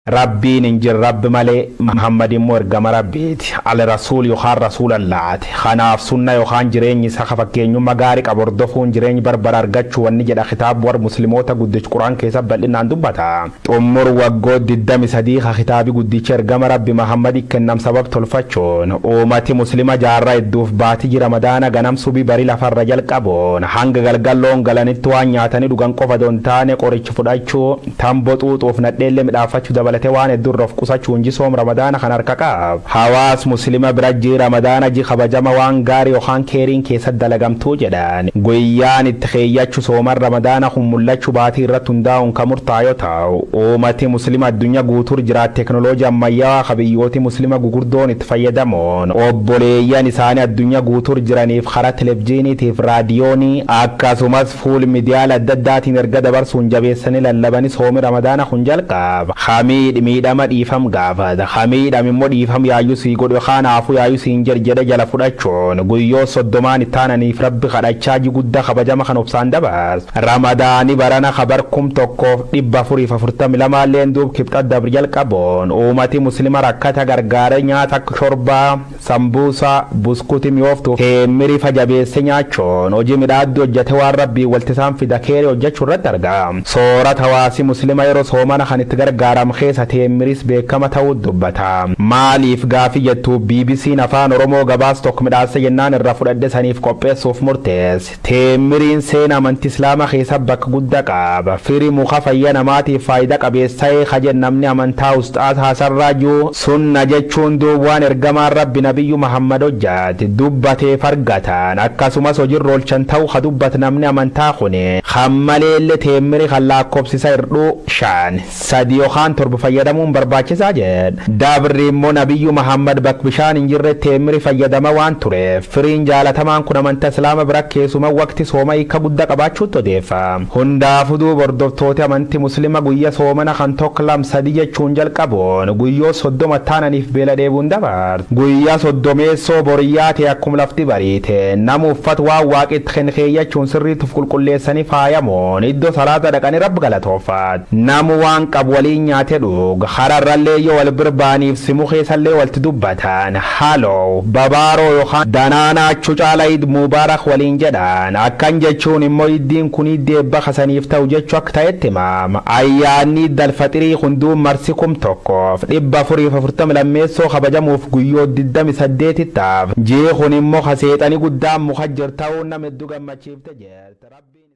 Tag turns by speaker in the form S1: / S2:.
S1: ربين انجر رب ملي محمد مرقم ربيت على رسول يخار رسول الله خناف سنة يخان جرين يسخفك كينيو مغارق أبردفون جرين بربر أرغتش ونجد خطاب ور مسلموتا قدش قرآن كيساب بلين عندو بتا أمور وقود الدم صديق خطابي قدش رقم رب محمد كنم سبب تلفتشون أمتي مسلمة جارة الدوف باتي رمضان غنم سبي بري لفر رجل قبون حنق غلقلون غلانتوان نياتاني دوغان قفا دونتاني قريش فدايشو تنبطوط وفنات ليلة مدافتشو دبلتي وان الدرف قصاچون جسوم رمضان خنركاك حواس مسلمة برجي رمضان جي خبجما وان غاري وخان كيرين كيسا دلقم توجدان قويان اتخياتشو سومر رمضان خمولاتشو باتي رتون داون كمرتايو تاو اومتي مسلمة الدنيا قوتور جرات تكنولوجيا ميا خبيوتي مسلمة قردون اتفيدمون وبوليا نساني الدنيا قوتور جراني فخرة تلفجيني تيف راديوني اكاسوماس فول ميديال الدداتي نرقد برسون جبيساني للباني سومي رمضان خنجلقاب خاميد miidhama dhiifam gaafata hamiidham immoo dhiifam yaayyuu sii godhu kanaafuu yaayyuu siin jedhe jala fudhachuun guyyoo soddomaan ittaananiif rabbi kadhachaa guddaa kabajama kan obsaan dabaas ramadaani barana kabarkum tokkoof 442 leen duub kibxa dabr jalqaboon uumati muslima rakkata gargaara nyaata akka shorbaa sambuusa buskuti mi'ooftu heemmiri fajabeesse nyaachuun hojii midhaaddu hojjete waan rabbii waltisaan fida keere hojjechuu irratti argama soorata hawaasi muslima yeroo soomana kan itti gargaaram keessa teemmiris beekama ta'uu dubbata maaliif gaafii jettu BBC'n afaan Oromoo gabaas tokko midhaasa jennaan irra fudhadhe saniif qopheessuuf murtees teemmiriin seenaa amantii islaamaa keessa bakka guddaa qaba firii muka fayya namaatiif faayidaa qabeessa'ee kajen namni amantaa ustaas haasarraajuu sunna jechuun duubwaan ergamaan rabbi nabiyyu Muhammad hojjaate dubbatee fargatan akkasumas hojiirra oolchan ta'uu ka dubbat namni amantaa kune hammaleelle teemmiri kan lakkoofsisa irduu 5 3 yookaan 7 fayyadamuun barbaachisaa jedhe dabri immoo nabiyyu Muhammad bakka bishaan hin jirre teemmiri fayyadama waan tureef firiin jaalatamaan kun amantaa islaama bira keessuma waqti sooma hiika guddaa qabaachuutti odeeffama hundaafuu duuba hordoftooti amantii muslima guyyaa soomana kan tokko 2-3 jechuun jalqaboon guyyoo 30 taananiif beela dheebuun dabar guyyaa 30 boriyyaa ta'e akkuma lafti bariite nama uffata waan waaqitti kenkeeyyachuun sirriituuf qulqulleessanii faayamoon iddoo salaata dhaqanii rabbi galatoofat namu waan qabu waliin nyaate dhuga hararrallee yoo wal birbaaniif simu keessallee walti dubbatan haaloo babaaroo yookaan danaanaachuu caala iid mubaarak waliin jedhan akkan jechuun immoo iddiin kun iddeebba kasaniif ta'u jechuu akka ta'etti maam ayyaanni dalfaxirii hunduun marsi kum tokkoof 442 kabajamuuf guyyoo 28 taaf jee kun immoo kaseexanii guddaan mukajjir ta'uu nama hedduu gammachiifte jeerti rabbiin